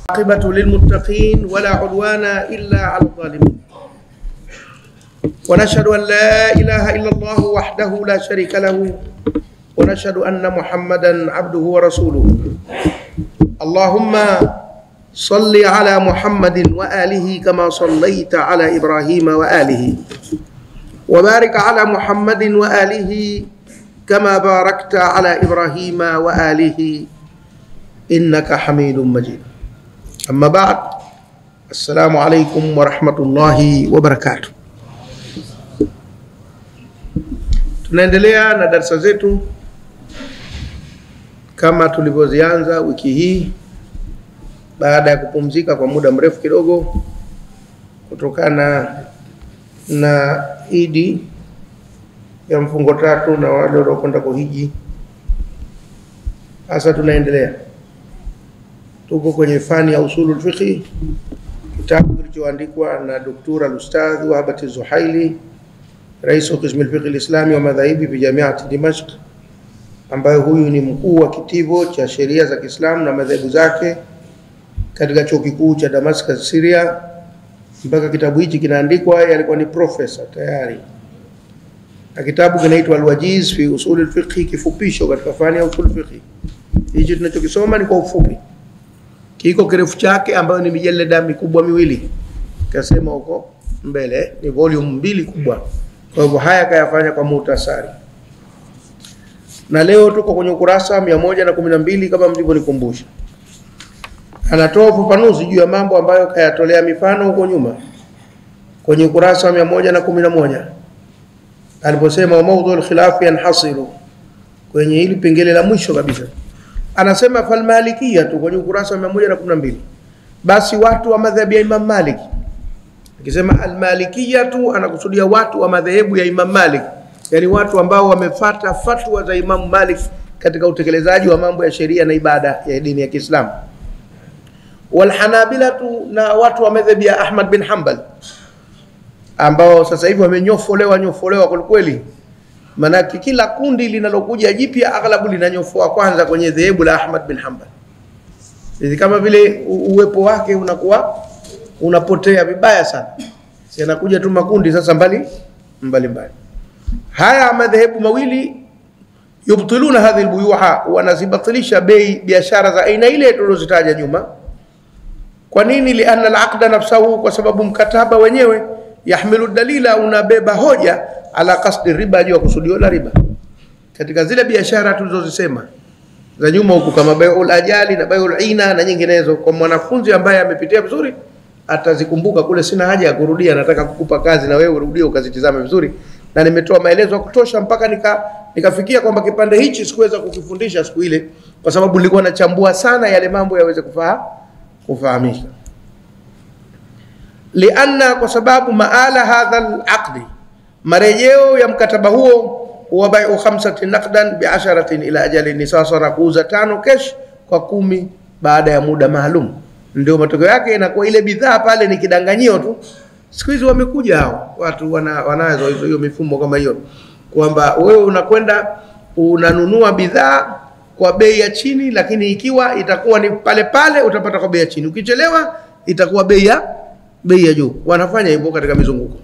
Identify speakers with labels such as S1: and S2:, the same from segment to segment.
S1: عاقبة للمتقين ولا عدوان إلا على الظالمين ونشهد أن لا إله إلا الله وحده لا شريك له ونشهد أن محمدا عبده ورسوله اللهم صل على محمد وآله كما صليت على إبراهيم وآله وبارك على محمد وآله كما باركت على إبراهيم وآله إنك حميد مجيد. أما بعد، السلام عليكم ورحمة الله وبركاته. Tunaendelea na darasa zetu kama tulivyozianza wiki hii baada ya kupumzika kwa muda mrefu kidogo kutokana na Idi ya mfungo tatu na wale waliokwenda kuhiji. Sasa tunaendelea, tuko kwenye fani ya usulul fiqh, kitabu kilichoandikwa na Dr. Al-Ustadh Wahbat Az-Zuhaili, rais wa qism al-fiqh al-islami wa madhahibi fi Jamiat Dimashq, ambaye huyu ni mkuu wa kitivo cha sheria za Kiislamu na madhahibu zake katika chuo kikuu cha Damascus, Syria. Mpaka kitabu hichi kinaandikwa alikuwa ni profesa tayari. Na kitabu kinaitwa Al-Wajiz fi usul al-fiqh, kifupisho katika fani ya usul fiqh. Hichi tunachokisoma ni kwa ufupi, kiko kirefu chake ambayo ni mijalada mikubwa miwili, kasema huko mbele ni volume 2 kubwa. Kwa hivyo haya kayafanya kwa muhtasari, na leo tuko kwenye ukurasa 112 kama mlivyonikumbusha. Anatoa ufafanuzi juu ya mambo ambayo kayatolea mifano huko nyuma kwenye ukurasa 111 aliposema wa mawdhu al-khilaf yanhasiru, kwenye hili pengele la mwisho kabisa anasema fal malikiyya tu kwenye ukurasa 112, basi watu wa madhhabi ya Imam Malik. Akisema al-malikiyya tu anakusudia watu wa madhehebu ya Imam Malik, yani watu ambao wamefuata fatwa za Imam Malik katika utekelezaji wa mambo ya sheria na ibada ya dini ya Kiislamu. Wal hanabila tu, na watu wa madhhabi ya Ahmad bin Hanbal ambao sasa hivi wamenyofolewa kwa kweli. Maana kila kundi linalokuja jipya aghlabu linanyofoa kwanza kwenye dhehebu la Ahmad bin Hanbal. Hivi kama vile uwepo wake unakuwa unapotea vibaya sana. Si anakuja tu makundi sasa mbali. Haya madhehebu mawili yubtiluna hadhi albuyuha, wanazibatilisha bei biashara za aina ile tulizozitaja nyuma. Kwa nini? Lianna al-aqda nafsuhu, kwa sababu mkataba wenyewe yahmilu dalila, unabeba hoja ala qasdi riba, juu ya kusudio la riba. Katika zile biashara tulizozisema za nyuma huko kama bai'ul ajali na bai'ul ina na nyinginezo, kwa mwanafunzi ambaye amepitia vizuri atazikumbuka kule. Sina haja ya kurudia, nataka kukupa kazi na wewe urudie ukazitizame vizuri, na nimetoa maelezo ya kutosha mpaka nikafikia kwamba kipande hichi sikuweza kukifundisha siku ile kwa sababu nilikuwa nachambua sana yale mambo yaweze kufahamisha. Lianna, kwa sababu maala hadha al-aqdi, marejeo ya mkataba huo, huwa bai'u 5 naqdan bi 10 ila ajali nisasara, kuuza 5 cash kwa 10 baada ya muda maalum. Ndio matokeo yake inakuwa ile bidhaa pale ni kidanganyio tu. Siku hizi wamekuja hao watu wanazo hiyo mifumo kama hiyo, kwamba wewe unakwenda unanunua bidhaa kwa bei ya chini, lakini ikiwa itakuwa ni pale utapata kwa bei ya chini, ukichelewa itakuwa bei ya juu. Wanafanya hivyo katika mizunguko.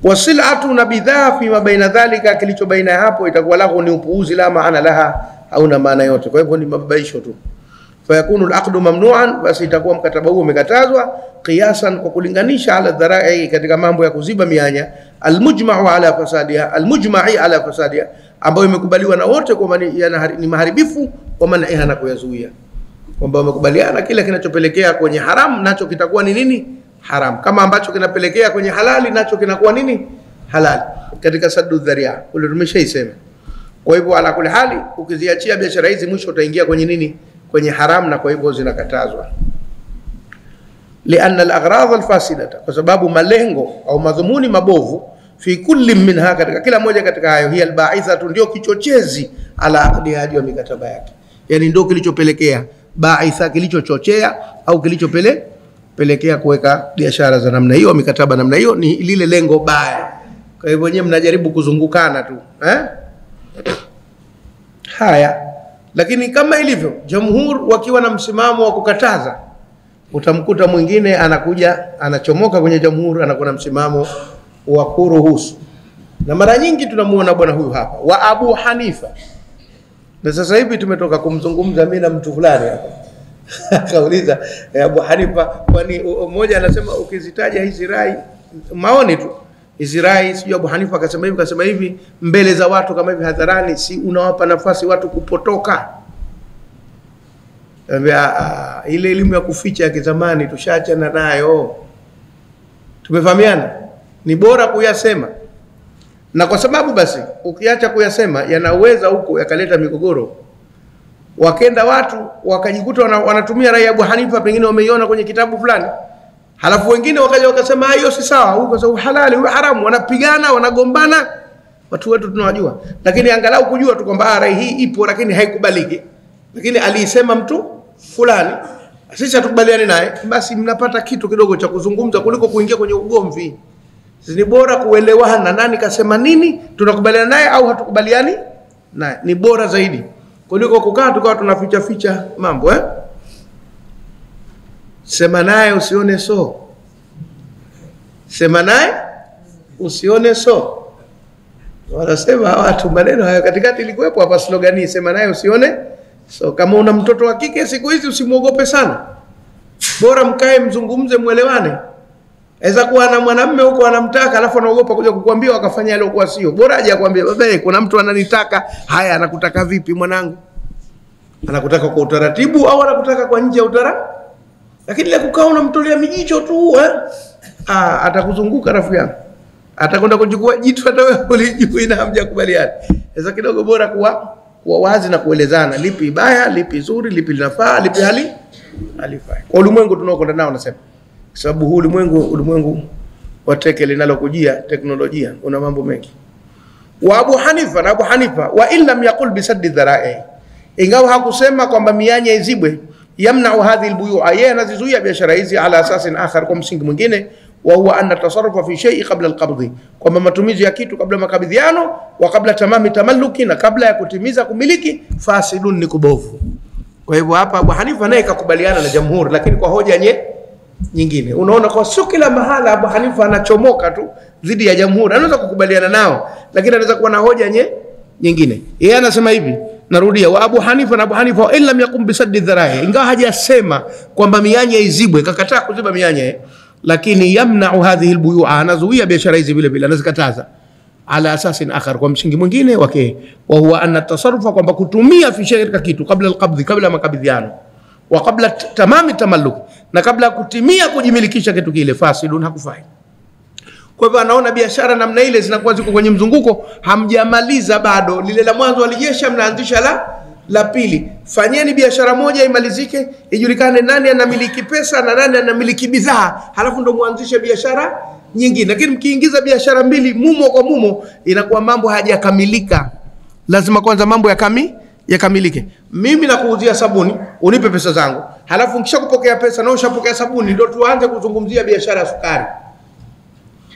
S1: Wasilatu, na bidhaa fi mabaina dhalika, kilicho baina ya hapo itakuwa lahu ni upuuzi, la maana laha, au na maana yote. Kwa hivyo ni mabaisho tu. Fayakunu al-aqdu mamnu'an, basi itakuwa mkataba huo umekatazwa, qiyasan, kwa kulinganisha, ala dhara'i, katika mambo ya kuziba mianya, al-mujma'i ala fasadiha, ambayo imekubaliwa na wote kwa ni maharibifu, kwa manaiha, na kuyazuia, kwamba wamekubaliana kila kinachopelekea kwenye haram nacho kitakuwa ni nini? Haram, kama ambacho kinapelekea kwenye halali nacho kinakuwa nini? Halali, katika saddu dharia kule tumeshaisema. Kwa hivyo ala kule hali, ukiziachia biashara hizi mwisho utaingia kwenye nini? Kwenye haram, na kwa hivyo zinakatazwa. Lianna al-aghrad al-fasidata, kwa sababu malengo au madhumuni mabovu, fi kulli minha, katika kila moja katika hayo, hiya al-ba'ithatu, ndio kichochezi, ala aqdi, hadi wa mikataba yake. Yani ndio kilichopelekea ba'itha, kilichochochea au kilichopelekea kuweka biashara za namna hiyo, mikataba namna hiyo, ni lile lengo baya. Kwa hivyo nyewe mnajaribu kuzungukana tu, Haya, lakini kama ilivyo jamhur wakiwa na msimamo wa kukataza, utamkuta mwingine anakuja anachomoka kwenye jamhuri, anakuwa na msimamo wa kuruhusu. Na mara nyingi tunamuona bwana huyu hapa wa Abu Hanifa. Na sasa hivi tumetoka kumzungumza mimi na mtu fulani hapa. Akauliza Abu Hanifa, kwani mmoja anasema ukizitaja hizi rai maoni tu, hizi rai sio Abu Hanifa akasema hivi mbele za watu kama hivi hadharani, si unawapa nafasi watu kupotoka? Ile elimu ya kuficha ya kizamani tushaachana nayo. Tumefahamiana? Ni bora kuyasema. Na kwa sababu basi ukiacha kuyasema yanaweza huko yakaleta migogoro. Wakenda watu wakajikuta wanatumia rai ya Abu Hanifa, pengine wameiona kwenye kitabu fulani. Halafu wengine wakaja wakasema hiyo si sawa, huko sawa halali, huko haramu, wanapigana, wanagombana. Watu wetu tunawajua. Lakini angalau kujua tu kwamba rai hii ipo lakini haikubaliki. Lakini aliisema mtu fulani, sisi hatukubaliani naye, basi mnapata kitu kidogo cha kuzungumza kuliko kuingia kwenye ugomvi. Sisi ni bora kuelewana nani kasema nini, tunakubaliana naye au hatukubaliani naye. Ni bora zaidi kuliko kukaa tukawa tunaficha ficha mambo Sema naye usione so. Sema naye usione so. Wanasema watu maneno hayo katikati ilikuwepo hapa slogani sema naye usione so. Kama una mtoto wa kike siku hizi usimuogope sana. Bora mkae mzungumze muelewane. Aweza kuwa na mwanamume huko anamtaka alafu anaogopa kuja kukuambia akafanya yale kwa sio. Bora aje akwambie baba kuna mtu ananitaka. Haya, anakutaka vipi mwanangu? Anakutaka kwa utaratibu au anakutaka kwa nje ya utaratibu? Lakini ile kukaa unamtolea mijicho tu atakuzunguka rafiki yangu. Atakwenda kuchukua jitu hata wewe ulijui na hamjakubaliana. Sasa kidogo bora kuwa wazi na kuelezana lipi baya, lipi zuri, lipi linafaa, lipi halifai. Kwa ulimwengu tunaokwenda nao nasema. Kwa sababu huu ulimwengu wa teke linalokujia teknolojia una mambo mengi. Wa Abu Hanifa wa illam yaqul bisaddi dhara'i. Ingawa hakusema kwamba mianya izibwe, yamna'u hadhihi albuyu'a, yeye anazizuia biashara hizi ala asasin akhar, kwa msingi mwingine, wa huwa anna tasarrufa fi shay'i qabla alqabdi, kwamba matumizi ya kitu kabla makabidhiano wa kabla tamami tamalluki, na kabla ya kutimiza kumiliki, fasidun, ni kubovu. Kwa hivyo hapa Abu Hanifa naye kakubaliana na jamhuri, lakini kwa hoja nyingine. Unaona kwa sio kila mahala Abu Hanifa anachomoka tu dhidi ya jamhuri. Anaweza kukubaliana nao lakini anaweza kuwa na hoja nyingine. Yeye anasema hivi, narudia, wa Abu Hanifa wa illam yakum bisaddi dhara'i, ingawa hajasema kwamba mianya izibwe, kakataa kuziba mianya, lakini yamna'u hadhihi albuyu'a, anazuia biashara hizi vile vile, anazikataza ala asasin akhar, kwa msingi mwingine wake, wa huwa anna tasarrufa, kwamba kutumia fi shay'in kitu kabla alqabdhi, kabla makabidhiano, wa kabla tamami tamalluk, na kabla kutimia kujimilikisha kitu kile, fasidun, hakufai. Kwa hivyo anaona biashara namna ile zinakuwa ziko kwenye mzunguko, hamjamaliza bado lile la mwanzo alijesha, mnaanzisha la pili. Fanyeni biashara moja imalizike, ijulikane nani anamiliki pesa na nani anamiliki bidhaa, halafu ndo muanzishe biashara nyingine. Lakini mkiingiza biashara mbili mumo kwa mumo, inakuwa mambo hayajakamilika. Lazima kwanza mambo yakamilike. Mimi nakuuzia sabuni, unipe pesa zangu, halafu nikisha kupokea pesa na ushapokea sabuni, ndio tuanze kuzungumzia biashara ya sukari.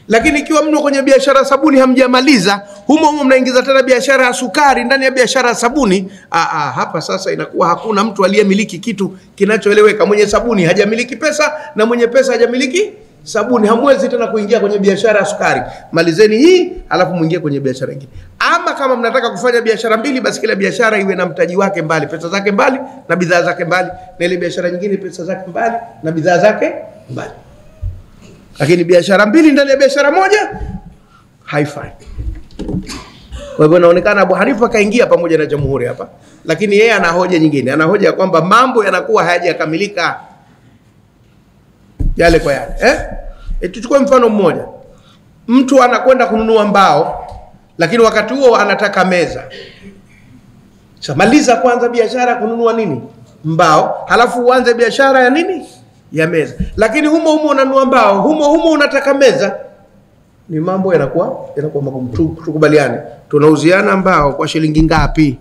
S1: Lakini ikiwa mno kwenye biashara sabuni hamjamaliza, humo mnaingiza tena biashara ya sukari ndani ya biashara ya sabuni, hapa sasa inakuwa hakuna mtu aliyemiliki kitu kinachoeleweka. Mwenye sabuni hajamiliki pesa na mwenye pesa hajamiliki sabuni. Hamwezi tena kuingia kwenye biashara ya sukari. Malizeni hii alafu muingie kwenye biashara nyingine. Ama kama mnataka kufanya biashara mbili, basi kila biashara iwe na mtaji wake mbali, pesa zake mbali na bidhaa zake mbali, na ile biashara nyingine pesa zake mbali na bidhaa zake mbali. Lakini biashara mbili ndani ya biashara moja haifai. Kwa hivyo inaonekana Abu Hanifa kaingia pamoja na jamhuri hapa, lakini yeye ana hoja nyingine. Ana hoja kwamba mambo yanakuwa hayajakamilika yale kwa yale. Tuchukue mfano mmoja. Mtu anakwenda kununua mbao, lakini wakati huo anataka meza. Maliza kwanza biashara kununua mbao, halafu uanze biashara ya ya meza. Lakini humo unanunua mbao, humo unataka meza. Ni mambo yanakuwa magumu. Tukubaliane, tunauziana mbao kwa shilingi ngapi?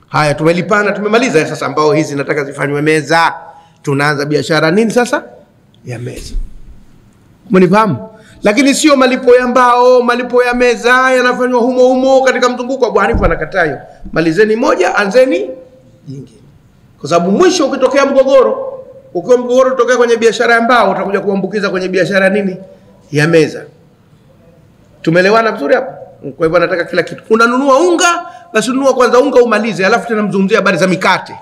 S1: Haya, tumelipana, tumemaliza. Sasa mbao hizi nataka zifanywe meza. Tunaanza biashara sasa? Ya meza. Mnifahamu? Lakini sio malipo ya mbao, malipo ya meza yanafanywa humo katika mzunguko. Abu Hanifa anakatayo. Malizeni moja, anzeni nyingine. Kwa sababu mwisho ukitokea mgogoro, Ukiwa mgogoro utokea kwenye biashara ya mbao, utakuja kuambukiza kwenye biashara nini? Ya meza. Tumeelewana vizuri hapo? Kwa hivyo nataka kila kitu. Unanunua unga, basi nunua kwanza unga umalize, alafu tena mzungumzie habari za mikate.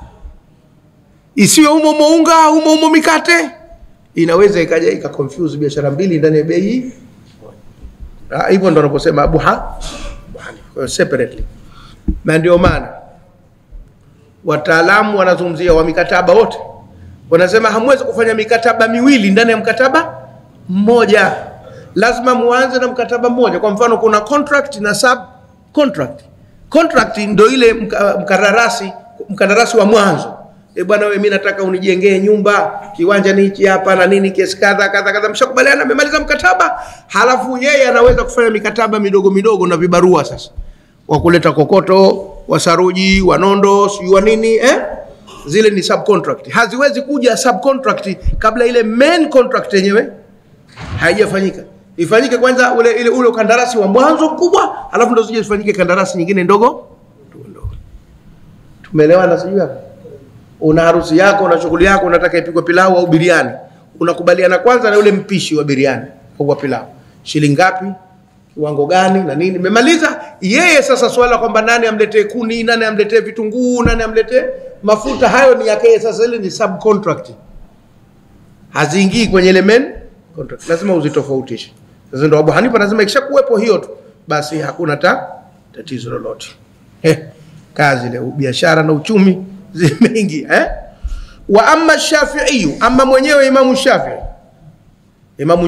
S1: Isiwe umo unga, umo mikate. Inaweza ikaja ikaconfuse biashara mbili ndani ya bei. Hivyo ndo wanaposema Abu Hanifa separately. Na ndio maana wataalamu wanazungumzia wa mikataba wote wanasema hamwezi kufanya mikataba miwili ndani ya mkataba mmoja. Lazima muanze na mkataba mmoja. Kwa mfano kuna contract na sub contract. Contract ndio ile mkandarasi wa mwanzo. Bwana wewe mimi nataka unijengee nyumba, kiwanja ni hichi hapa na nini kiasi kadha. Mshakubaliana, mmemaliza mkataba. Halafu yeye anaweza kufanya mikataba midogo na vibarua sasa. Wa kuleta kokoto, wa saruji, wa nondo, sio wa nini zile ni subcontract. Haziwezi kuja subcontract kabla ile main contract yenyewe haijafanyika. Ifanyike kwanza ule kandarasi wa mwanzo mkubwa, halafu ndio zije zifanyike kandarasi nyingine ndogo. Tumeelewana sijui hapo? Una harusi yako, una shughuli yako, unataka ipikwe pilau au biriani. Unakubaliana kwanza na yule mpishi wa biriani au wa pilau. Shilingi ngapi? Kiwango gani na nini? Memaliza yeye sasa swala kwamba nani amletee kuni, nani amletee vitunguu, nani amletee mafuta, hayo ni yake sasa, ile ni subcontract. Haziingii kwenye ile main contract. Lazima uzitofautishe. Sasa ndio Abu Hanifa lazima ikishakuwepo hiyo tu, basi hakuna tatizo lolote. Kazi ile biashara na uchumi zimeingia. Wa amma Shafi'i, amma mwenyewe Imam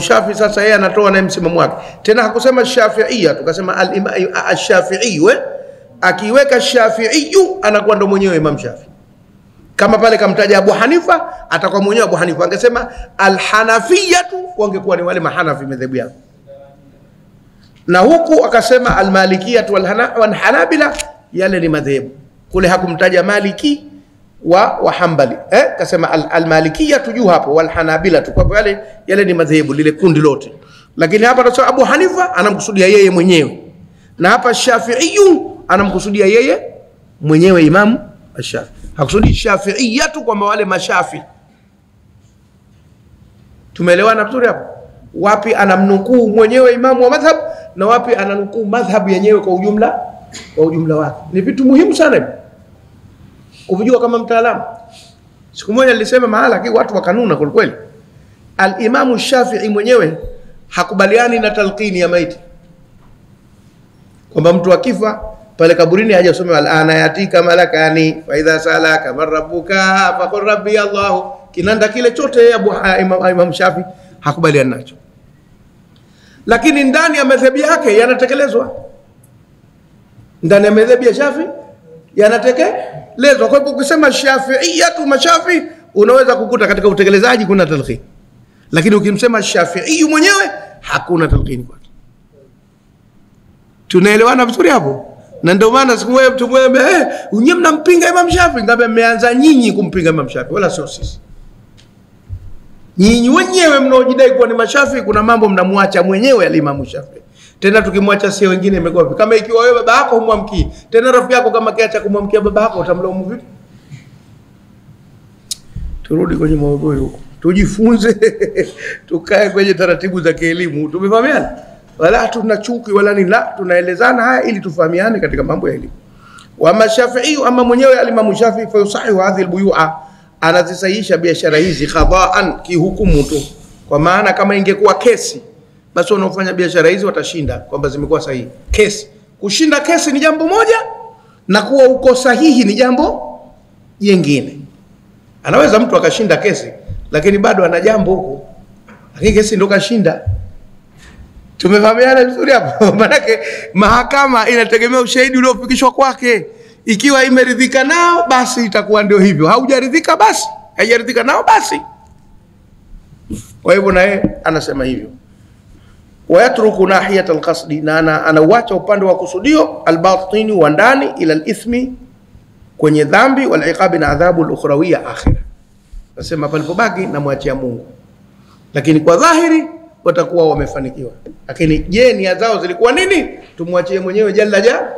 S1: Shafi'i sasa yeye anatoa na msimamo wake. Tena hakusema Shafi'iyya, tukasema al-Shafi'i. Akiweka Shafi'i anakuwa ndo mwenyewe Imam Shafi'i. Kama pale kamtaja Abu Hanifa, atakuwa mwenyewe Abu Hanifa. Angesema al-Hanafiyyatu, wangekuwa ni wale mahanafi madhehebu yao. Na huku akasema al-Malikiyyatu wal-Hanabila, yale ni madhehebu. Kule hakumtaja Maliki wa Hanbali. Kasema al-Malikiyyatu juu hapo, wal-Hanabila tu. Kwa yale ni madhehebu, lile kundi lote. Lakini hapa tunasema Abu Hanifa anamkusudia yeye mwenyewe. Na hapa Shafi'i anamkusudia yeye mwenyewe Imam Shafi'i. Hakusudi Shafi'iyatu kwamba wale mashafi. Tumeelewana vizuri hapo? Wapi anamnukuu mwenyewe imamu wa madhhab na wapi ananukuu madhhab yenyewe kwa ujumla wake. Ni vitu muhimu sana hivi kuvijua kama mtaalamu. Siku moja nilisema mahala watu wakanuna kwa kweli. Al-Imam Shafi'i mwenyewe hakubaliani na talqini ya maiti. Kwamba mtu akifa pale kaburini haja usome al-ana yatika malakani fa idha salaka marabbuka faqur rabbi Allah. Kinanda kile chote Imam Shafi'i hakubaliani nacho. Lakini ndani ya madhhabi yake yanatekelezwa. Ndani ya madhhabi ya Shafi'i yanatekelezwa. Kwa hivyo ukisema Shafi'iyatu mashafi unaweza kukuta katika utekelezaji kuna talqin. Lakini ukimsema Shafi'i mwenyewe hakuna talqin kwake. Tunaelewana vizuri hapo? Na ndio maana siku moja mtu mmoja nyinyi mnampinga Imam Shafi'i, ngambia mmeanza nyinyi kumpinga Imam Shafi'i wala sio sisi. Nyinyi wenyewe mnaojidai kuwa ni mashafi kuna mambo mnamwacha mwenyewe al-Imam Shafi'i. Tena tukimwacha sio wengine imekuwa vipi? Kama ikiwa wewe baba yako humwamkii, tena rafiki yako kama kiacha kumwamkia baba yako utamlaumu vipi? Turudi kwenye maudhui huko. Tujifunze tukae kwenye taratibu za kielimu. Tumefahamiana? Wala tunachuki wala ni la, tunaelezana haya ili tufahamiane katika mambo ya elimu. Wa mashafi'i ama mwenyewe al-Imam Shafi'i fa yusahihu hadhihi al-buyu'a, anazisahihisha biashara hizi khadha'an kihukumu tu. Kwa maana kama ingekuwa kesi basi wanaofanya biashara hizi watashinda kwamba zimekuwa sahihi. Kesi, kushinda kesi ni jambo moja na kuwa uko sahihi ni jambo jingine. Anaweza mtu akashinda kesi lakini bado ana jambo huko, lakini kesi ndio kashinda. Tumefahamiana vizuri hapo? Maana mahakama inategemea ushahidi uliofikishwa kwake. Ikiwa imeridhika nao basi itakuwa ndio hivyo, haujaridhika basi, haijaridhika nao basi. Kwa hivyo naye anasema hivyo. Wayatruku nahiyat al-qasdi, na anauacha upande wa kusudio al-batini wa ndani ila al-ithmi, kwenye dhambi wal iqabi na adhabu al-ukhrawiyya akhira. Nasema palipobaki na mwachia Mungu. Lakini kwa dhahiri watakuwa wamefanikiwa. Lakini je, nia zao zilikuwa nini? Tumwachie mwenyewe jalla jalala.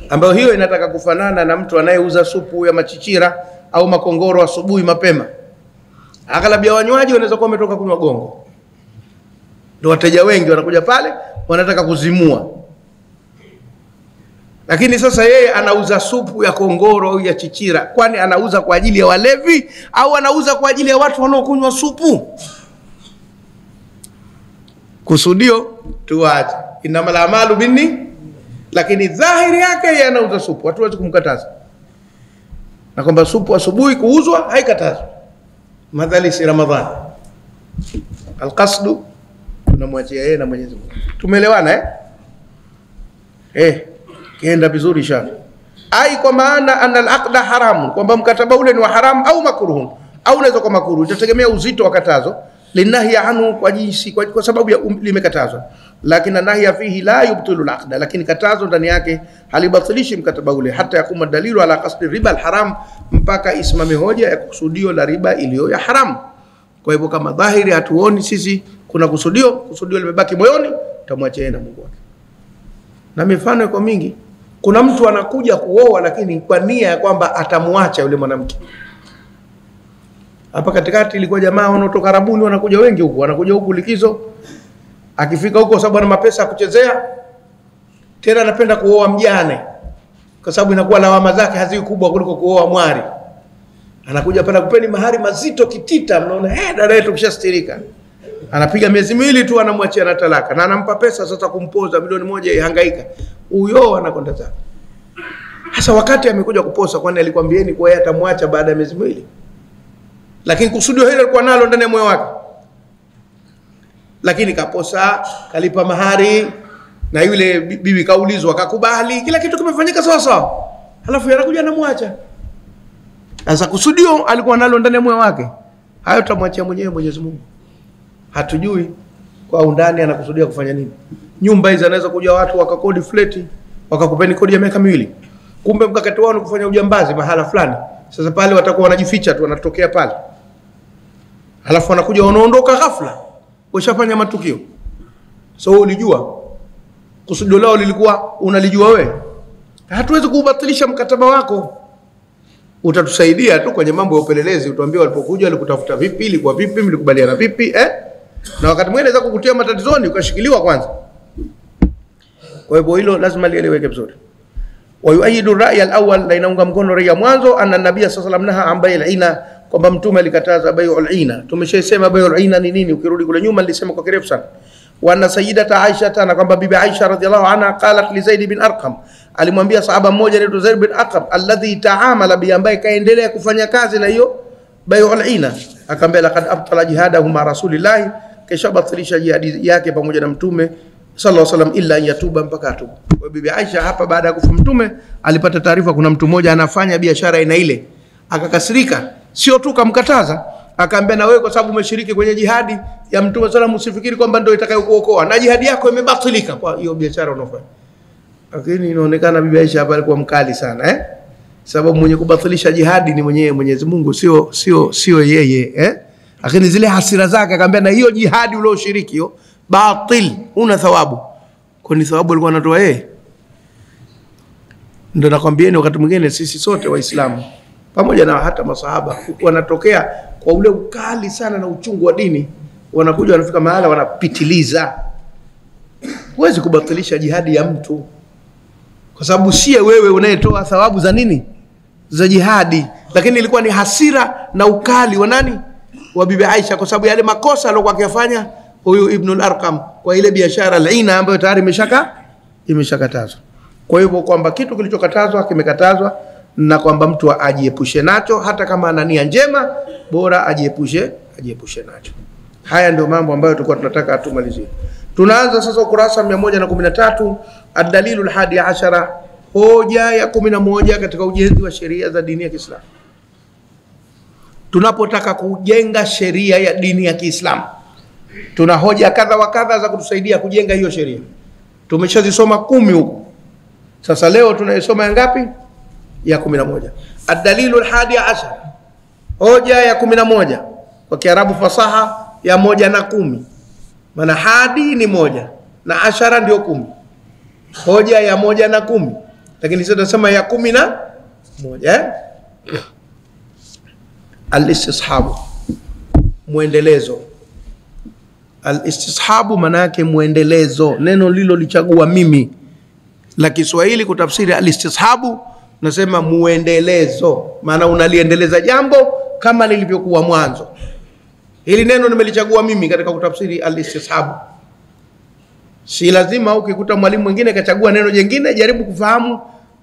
S1: Ambayo hiyo inataka kufanana na mtu anayeuza supu ya machichira au makongoro asubuhi mapema. Aghalabu ya wanywaji wanaweza kuwa wametoka kunywa gongo. Ndio wateja wengi wanakuja pale wanataka kuzimua. Lakini sasa yeye anauza supu ya kongoro au ya chichira. Kwani anauza kwa ajili ya walevi au anauza kwa ajili ya watu wanaokunywa supu? Kusudio tuache. Innamal a'malu binni. Lakini dhahiri yake yeye anauza supu. Watu hawezi kumkataza. Na kwamba supu asubuhi kuuzwa haikatazwi. Madhali si Ramadhani. Alqasdu tunamwachia yeye na Mwenyezi Mungu. Tumeelewana kienda vizuri inshallah. Ai kwa maana anna al-aqda haramun, kwamba mkataba ule ni wa haram au makruhun, au unaweza kwa makruh, itategemea uzito wa katazo. Linahi anhu kwa jinsi kwa sababu ya limekatazwa. Lakini nahi fihi la yubtilu al-aqda, lakini katazo ndani yake halibatilishi mkataba ule, hata yakuma dalilu ala qasdi riba al-haram, mpaka isimame hoja ya kusudio la riba iliyo ya haram. Kwa hivyo kama dhahiri hatuoni sisi kuna kusudio limebaki moyoni, tutamwachia na Mungu wake. Na mifano kwa mingi, kuna mtu anakuja kuoa lakini kwa nia ya kwamba atamwacha yule mwanamke. Hapa katikati ilikuwa jamaa wanaotoka Arabuni wanakuja wengi huko, wanakuja huku likizo. Akifika huko sababu ana mapesa ya kuchezea, tena anapenda kuoa mjane. Kwa sababu inakuwa lawama zake haziwi kubwa kuliko kuoa mwari. Anakuja pale kupeni mahari mazito kitita, mnaona dada yetu kishastirika. Anapiga miezi miwili tu anamwachia na talaka, na anampa pesa sasa kumpoza milioni 1 ihangaika. Huyo anakwenda zake. Sasa wakati amekuja kuposa, kwani alikwambieni kwa yeye atamwacha baada ya miezi miwili? Lakini kusudio hilo alikuwa nalo ndani ya moyo wake. Lakini kaposa, kalipa mahari, na yule bibi kaulizwa akakubali, kila kitu kimefanyika sawa sawa. Halafu yanakuja anamwacha. Sasa kusudio alikuwa nalo ndani ya moyo wake. Hayo tutamwachia mwenyewe Mwenyezi Mungu. Hatujui kwa undani anakusudia kufanya nini. Nyumba hizi anaweza kuja watu wakakodi fleti, wakakupeni kodi ya miaka 2. Kumbe mkakati wao ni kufanya ujambazi mahala fulani. Sasa pale watakuwa wanajificha tu, wanatokea pale. Halafu wanakuja wanaondoka ghafla. Washafanya matukio. So ulijua kusudio lao lilikuwa unalijua wewe. Hatuwezi kubatilisha mkataba wako. Utatusaidia tu kwenye mambo ya upelelezi, utuambie walipokuja walikutafuta vipi, ilikuwa vipi, mlikubaliana vipi na wakati mwingine inaweza kukutia matatizoni ukashikiliwa kwanza. Kwa hivyo hilo lazima lieleweke vizuri. Wa yuayidu rai al-awwal, la inaunga mkono rai ya mwanzo, anna nabii sallallahu alayhi wasallam naha ambaye al-ina, kwamba mtume alikataza bai'ul ina. Tumeshasema bai'ul ina ni nini, ukirudi kule nyuma nilisema kwa kirefu sana. Wa anna sayyidata Aisha, na kwamba bibi Aisha radhiallahu anha qalat li Zaid bin Arqam, alimwambia sahaba mmoja anaitwa Zaid bin Arqam, alladhi ta'amala bi, ambaye kaendelea kufanya kazi na hiyo bai'ul ina, akamwambia laqad abtala jihadahu ma rasulillahi, kisha batilisha jihadi yake pamoja na mtume sallallahu alaihi wasallam, illa yatuba, mpaka atubu. Kwa bibi Aisha hapa baada ya kufa mtume alipata taarifa kuna mtu mmoja anafanya biashara aina ile, akakasirika. Sio tu kumkataza, akaambia na wewe kwa sababu umeshiriki kwenye jihadi ya mtume sallallahu, usifikiri kwamba ndio itakayokuokoa, na jihadi yako imebatilika kwa hiyo biashara unafanya. Lakini inaonekana bibi Aisha hapa alikuwa mkali sana sababu mwenye kubatilisha jihadi ni mwenyewe Mwenyezi Mungu, sio yeye Lakini zile hasira zake akaambia na hiyo jihadi ulioshiriki hiyo batil, una thawabu. Kwa ni thawabu alikuwa anatoa yeye. Ndio nakwambieni wakati mwingine sisi sote Waislamu pamoja na hata masahaba wanatokea kwa ule ukali sana na uchungu wa dini, wanakuja wanafika mahala wanapitiliza. Huwezi kubatilisha jihadi ya mtu, kwa sababu sie wewe unayetoa thawabu za nini, za jihadi. Lakini ilikuwa ni hasira na ukali wa nani, wa bibi Aisha, kwa sababu yale makosa aliyokuwa akifanya huyu Ibn al-Arqam kwa ile biashara al-ina ambayo tayari imeshakatazwa. Kwa hivyo kwamba kitu kilichokatazwa kimekatazwa, na kwamba mtu ajiepushe nacho, hata kama ana nia njema bora ajiepushe nacho. Haya ndio mambo ambayo tulikuwa tunataka tumalizie. Tunaanza sasa ukurasa 113, ad-dalilul hadi ashara, hoja ya 11 katika ujenzi wa sheria za dini ya Kiislamu. Tunapotaka kujenga sheria ya dini ya Kiislamu, tuna hoja kadha wa kadha za kutusaidia kujenga hiyo sheria. Tumeshazisoma 10 huko. Sasa leo tunaisoma ya ngapi? Ya 11. Ad-dalilul hadi ashara, hoja ya 11 kwa Kiarabu fasaha ya 1 na 10. Maana hadi ni 1 na ashara ndio 10. Hoja ya 1 na 10. Lakini sisi tunasema ya 11 Al-istishabu, muendelezo. Al-istishabu manake muendelezo, neno lilo lichagua mimi la Kiswahili kutafsiri al-istishabu nasema muendelezo, maana unaliendeleza jambo kama lilivyokuwa mwanzo. Hili neno nimelichagua mimi katika kutafsiri al-istishabu. Si lazima ukikuta mwalimu mwingine kachagua neno jingine, jaribu kufahamu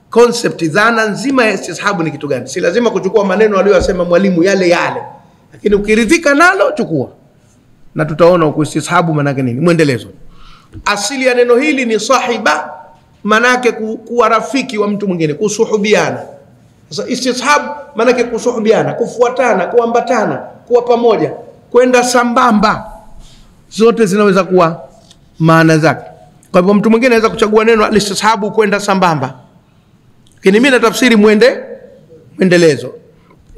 S1: concept, dhana nzima ya istishabu ni kitu gani. Si lazima kuchukua maneno aliyosema mwalimu yale yale, lakini ukiridhika nalo chukua. Na tutaona huko istishabu maana yake nini, muendelezo. Asili ya neno hili ni sahiba, maana yake kuwa rafiki wa mtu mwingine, kusuhubiana. Sasa istishabu maana yake kusuhubiana, kufuatana, kuambatana, kuwa pamoja, kwenda sambamba. Zote zinaweza kuwa maana zake. Kwa hivyo mtu mwingine anaweza kuchagua neno al-istishabu kwenda sambamba, lakini mimi natafsiri muendelezo.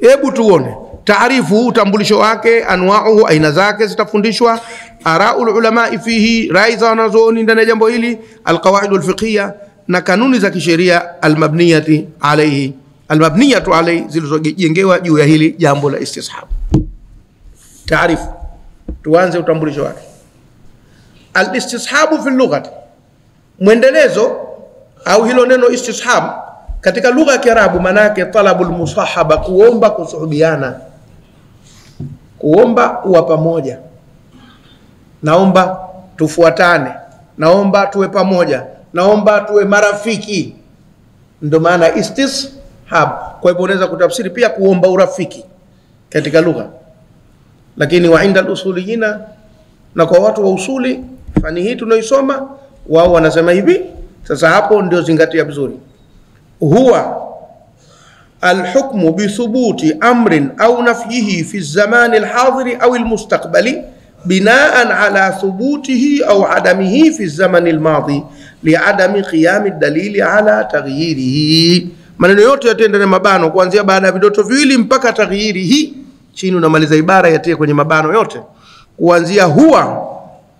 S1: Hebu tuone taarifu, utambulisho wake, anwa'uhu, aina zake zitafundishwa, araul ulama fihi, rai za wanazuoni ndani ya jambo hili, alqawaid alfiqhiyya, na kanuni za kisheria, almabniyatu alayhi zilizojengewa juu ya hili jambo la istishab. Taarifu, tuanze utambulisho wake. Al-istishabu fi lughati, muendelezo au hilo neno istishab katika lugha ya Kiarabu maana yake talabul musahaba, kuomba kusuhubiana, kuomba kuwa pamoja, naomba tufuatane, naomba tuwe pamoja, naomba tuwe marafiki, ndio maana istishab. Kwa hivyo unaweza kutafsiri pia kuomba urafiki katika lugha, lakini wa inda al-usuliyina, na kwa watu wa usuli, fani hii tunaisoma, wao wanasema hivi. Sasa hapo ndio zingatia vizuri. Huwa alhukmu bithubuti amrin au nafyihi fi zamani alhadiri au almustaqbali binaan ala thubutihi au adamihi fi zamani almadi liadami qiyami dalili ala taghyirihi. Maneno yote yatende na mabano kuanzia baada ya vidoto viwili mpaka taghyirihi, chini unamaliza ibara yatie kwenye mabano yote kuanzia huwa,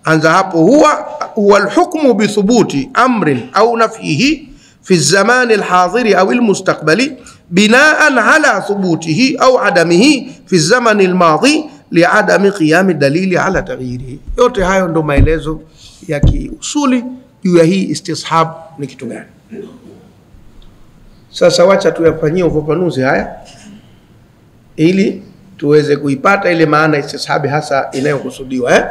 S1: anza hapo. Huwa alhukmu bithubuti amrin au nafyihi في الزمان الحاضر أو المستقبل بناء على ثبوته أو عدمه في الزمن الماضي لعدم قيام الدليل على تغييره. yote hayo ndo maelezo ya kiusuli juu ya hii istishab ni kitu gani. Sasa wacha tuyafanyie ufafanuzi haya ili tuweze kuipata ile maana istishabi hasa inayokusudiwa.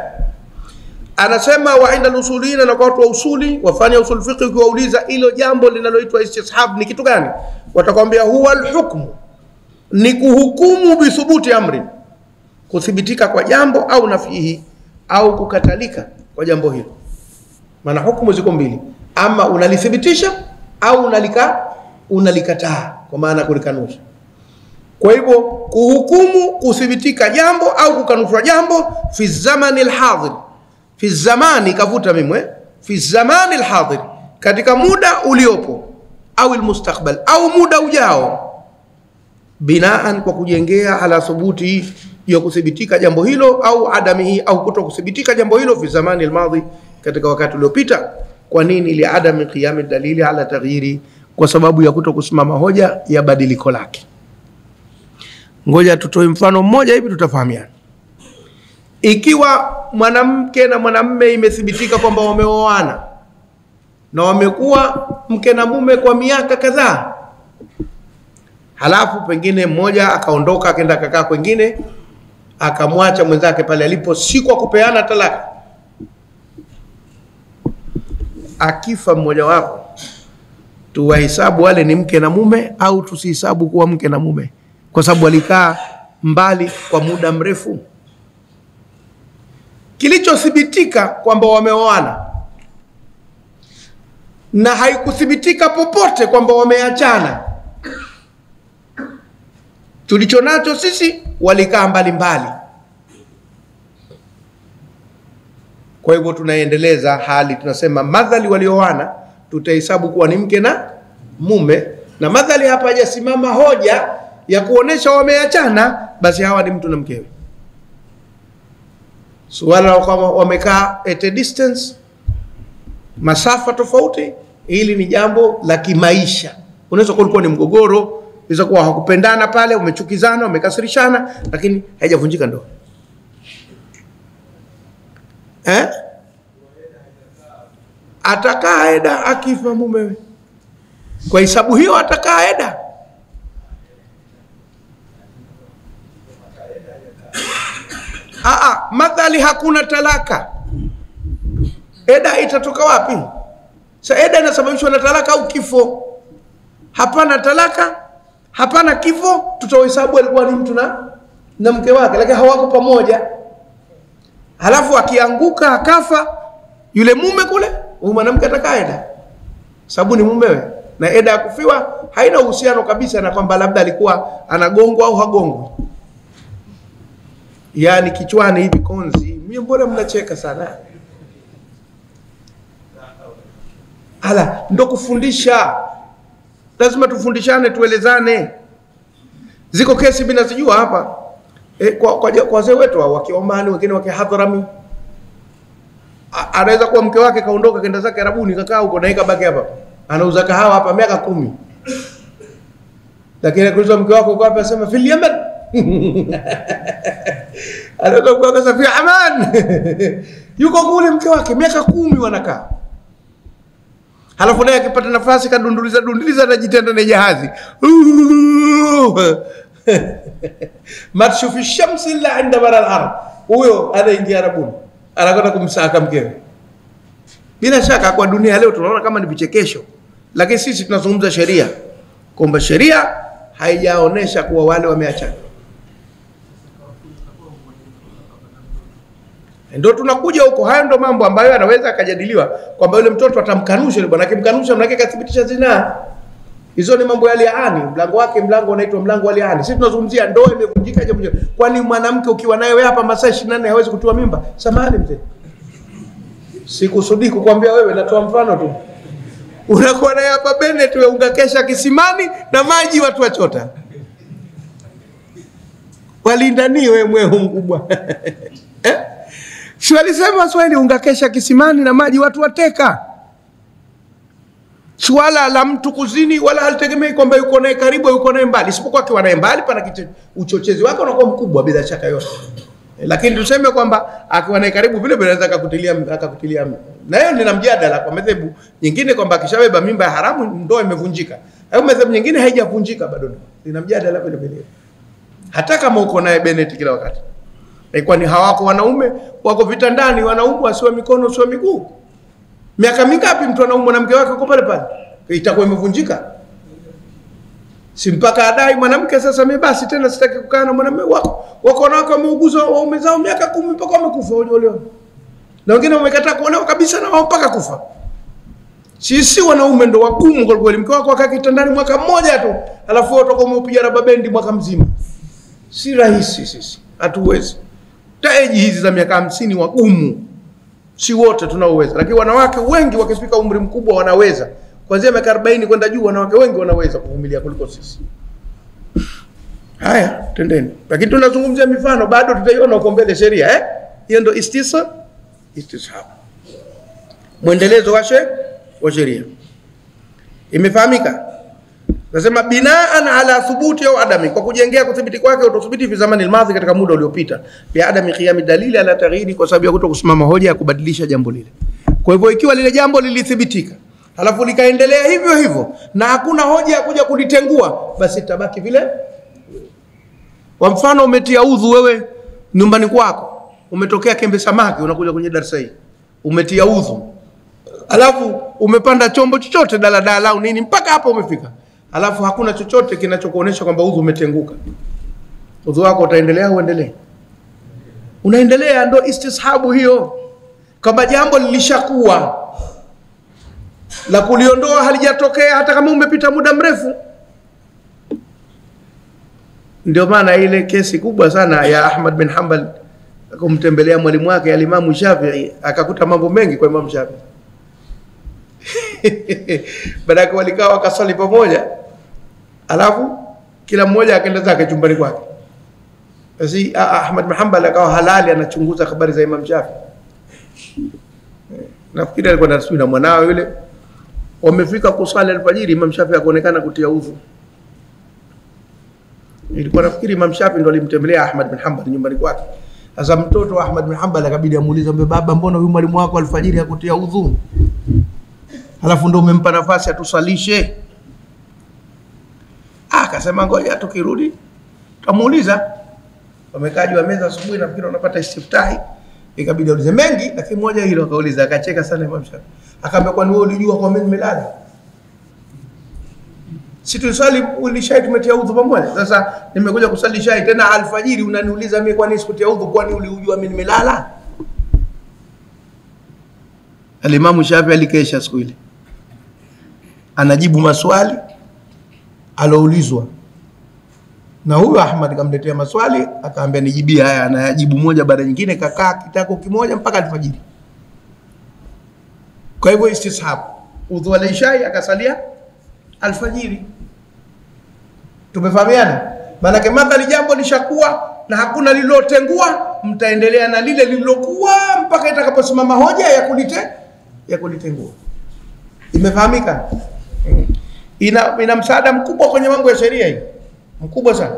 S1: Anasema wa inda al-usulina, na kwa watu wa usuli wafanya usul fiqh, ukiwauliza hilo jambo linaloitwa istishab ni kitu gani, watakwambia huwa al-hukmu, ni kuhukumu bithubuti amri, kuthibitika kwa jambo, au nafihi, au kukatalika kwa jambo hilo. Maana hukumu ziko mbili, ama unalithibitisha au unalikataa, kwa maana kulikanusha. Kwa hivyo kuhukumu kuthibitika jambo au kukanusha jambo fi zamani al-hadir, fi zamani kavuta mimwe, fi zamani al-hadir, katika muda uliopo, au al-mustaqbal, au muda ujao, binaan, kwa kujengea ala thubuti, ya kuthibitika jambo hilo, au adamihi, au kuto kuthibitika jambo hilo, fi zamani al-madi, katika wakati uliopita. Kwa nini? Li adami qiyam dalili ala taghyiri, kwa sababu ya kuto kusimama hoja ya badiliko lake. Ngoja tutoe mfano mmoja hivi tutafahamiana. Ikiwa mwanamke na mwanamume imethibitika kwamba wameoana na wamekuwa mke na mume kwa miaka kadhaa, halafu pengine mmoja akaondoka akaenda akakaa kwingine, akamwacha mwenzake pale alipo, si kwa kupeana talaka. Akifa mmoja wapo, tuwahesabu wale ni mke na mume au tusihesabu kuwa mke na mume, kwa sababu walikaa mbali kwa muda mrefu? Kilichothibitika kwamba wameoana na haikuthibitika popote kwamba wameachana, tulichonacho sisi walikaa mbali mbali. Kwa hivyo tunaendeleza hali, tunasema madhali walioana tutahesabu kuwa ni mke na mume, na madhali hapa hajasimama hoja ya kuonesha wameachana, basi hawa ni mtu na mkewe. Suala kama wamekaa at a distance, masafa tofauti, hili ni jambo la kimaisha. Unaweza kulikuwa ni mgogoro Inaweza kuwa hakupendana pale, umechukizana, umekasirishana, lakini haijavunjika ndoa. Atakaa eda akifa mumewe. Kwa hisabu hiyo atakaa eda. Madhali hakuna talaka, eda itatoka wapi? Eda inasababishwa na talaka au kifo. Hapana talaka, hapana kifo, tutahesabu alikuwa ni mtu na mke wake, lakini hawako pamoja. Halafu akianguka akafa yule mume kule, huyu mwanamke atakaa eda, sababu ni mumewe. Na eda ya kufiwa haina uhusiano kabisa na kwamba labda alikuwa anagongwa au hagongwi. Yani kichwani hivi konzi, mimi mbona mnacheka sana? Ndo kufundisha. Lazima tufundishane, tuelezane. Ziko kesi binazijua hapa. Kwa wazee wetu wakiwa Omani, wengine wakiwa Hadhrami. Anaweza kuwa mke wake kaondoka kenda zake Arabuni, kakaa huko na ikabaki hapa. Anauza kahawa hapa miaka 10. Lakini akiuliza mke wako uko wapi, asema fil Yemen. Anaweza kuwa kasa fi Aman. Yuko kule mke wake miaka 10 wanakaa. Halafu naye akipata nafasi kadunduliza anajitenda na jahazi. Matshufi shamsi la inda bara al-ard. Huyo anaingia Arabuni, anakwenda kumsaka mkewe. Bila shaka kwa dunia leo tunaona kama ni vichekesho, lakini sisi tunazungumza sheria, kwamba sheria haijaonesha kuwa wale wameachana. Ndio tunakuja huko. Hayo ndo mambo ambayo yanaweza akajadiliwa, kwamba yule mtoto atamkanusha yule bwana, akimkanusha mnake kathibitisha zina. Hizo ni mambo ya liani, mlango unaitwa mlango wa liani. Sisi tunazungumzia ndoa imevunjika je? Kwani mwanamke ukiwa naye wewe hapa masaa 24 hawezi kutoa mimba? Samahani mzee, sikusudi kukwambia wewe, natoa mfano tu. Unakuwa naye hapa Bennett, wewe ungakesha kisimani na maji watu wachota. Walindani wewe mwehu mkubwa. Sio alisema Swahili, ungakesha kisimani na maji watu wateka. Swala la mtu kuzini wala halitegemei kwamba yuko naye karibu au yuko naye mbali. Isipokuwa akiwa naye mbali, pana uchochezi wake unakuwa mkubwa bila shaka yote. Lakini tuseme kwamba akiwa naye karibu vile vile anaweza akakutilia. Na hiyo nina mjadala kwa madhehebu nyingine kwamba akishabeba mimba ya haramu ndoa imevunjika. Au madhehebu nyingine haijavunjika bado. Nina mjadala vile vile. Hata kama uko naye Bennett kila wakati. Kwani hawako wanaume wako vitandani, wanaume wasiwa mikono wasiwa miguu? Miaka mingapi mtu anaumwa na mke wake uko pale pale? Itakuwa imevunjika? Si mpaka adai mwanamke sasa, mimi basi tena sitaki kukaa na mwanamume wako. Wako wanawake wameuguza waume zao miaka 10 mpaka wamekufa leo. Na wengine wamekataa kuolewa kabisa na wao mpaka kufa. Sisi wanaume ndo wagumu kwa kweli. Mke wako akaa kitandani mwaka mmoja tu, alafu utakuwa umeupiga raba bendi mwaka mzima. Si rahisi sisi. Hatuwezi. Taeji hizi za miaka 50 wagumu. Si wote tunaoweza, lakini wanawake wengi wakifika umri mkubwa wanaweza. Kuanzia miaka 40 kwenda juu wanawake wengi wanaweza kuvumilia kuliko sisi. Haya, tendeni. Lakini tunazungumzia mifano, bado tutaiona huko mbele sheria, Hiyo ndio istishab. Muendelezo wa sheria. Imefahamika? Nasema binaan ala thubuti au adami, kwa kujengea kuthibiti kwake utathibiti fi zamani almadhi, katika muda uliopita, bi adami qiyam dalili ala taghyiri, kwa sababu ya kutokusimama hoja ya kubadilisha jambo lile. Kwa hivyo ikiwa lile jambo lilithibitika halafu likaendelea hivyo hivyo na hakuna hoja ya kuja kulitengua, basi tabaki vile. Kwa mfano umetia udhu wewe nyumbani kwako, umetokea Kembe Samaki, unakuja kwenye darasa hii, umetia udhu, halafu umepanda chombo chochote, daladala au nini, mpaka hapo umefika, halafu hakuna chochote kinachokuonesha kwamba udhu umetenguka, udhu wako utaendelea au uendelee? Unaendelea. Ndio istishabu hiyo, kama jambo lilishakuwa la kuliondoa halijatokea hata kama umepita muda mrefu. Ndio maana ile kesi kubwa sana ya Ahmad bin Hanbal kumtembelea mwalimu wake al-Imam Shafi'i, akakuta mambo mengi kwa Imam Shafi'i. Baadaye walikaa wakasali pamoja, alafu kila mmoja akaenda zake chumbani kwake. Basi Ahmad bin Hanbal akawa halali anachunguza habari za Imam Shafi'i. Nafikiri alikuwa anasubiri na mwanao yule. Wamefika kusali alfajiri, Imam Shafi'i akaonekana kutia udhu. Ilikuwa nafikiri Imam Shafi ndo alimtembelea Ahmad bin Hanbal nyumbani kwake. Sasa mtoto wa Ahmad bin Hanbal akabidi amuulize, baba, mbona huyu mwalimu wako alfajiri hakutia udhu? Halafu ndo umempa nafasi atusalishe. Akasema ngoja tukirudi tutamuuliza. Wamekaa juu ya meza asubuhi, nafikiri wanapata istiftahi. Ikabidi aulize mengi, lakini moja hilo akauliza, akacheka sana Imam Shafi. Akaambia, kwani wewe ulijua kwa mimi nimelala? Si tusali ulishai tumetia udhu pamoja. Sasa nimekuja kusali shai tena alfajiri unaniuliza mimi kwa nini sikutia udhu, kwani ulijua mimi nimelala? Al-Imam Shafi alikesha siku ile. Anajibu maswali aloulizwa. Na huyo Ahmad kamletea maswali, akaambia nijibie haya, anajibu moja baada nyingine, kakaa kitako kimoja mpaka alfajiri. Kwa hivyo istishab udhu al-isha akasalia alfajiri. Tumefahamiana? Maana madhali jambo lishakuwa na hakuna lililotengua, mtaendelea na lile lililokuwa mpaka itakaposimama hoja ya kulitengua. Imefahamika? Ina msaada mkubwa kwenye mambo ya sheria hii. Mkubwa sana.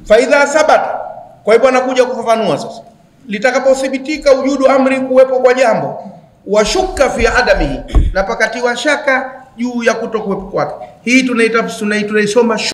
S1: Faidha sabata. Kwa hivyo anakuja kufafanua sasa. Litakapothibitika wujudu amri, kuwepo kwa jambo, washuka fi adamihi, na pakatiwa shaka juu ya kutokuwepo kwake. Hii tunaisoma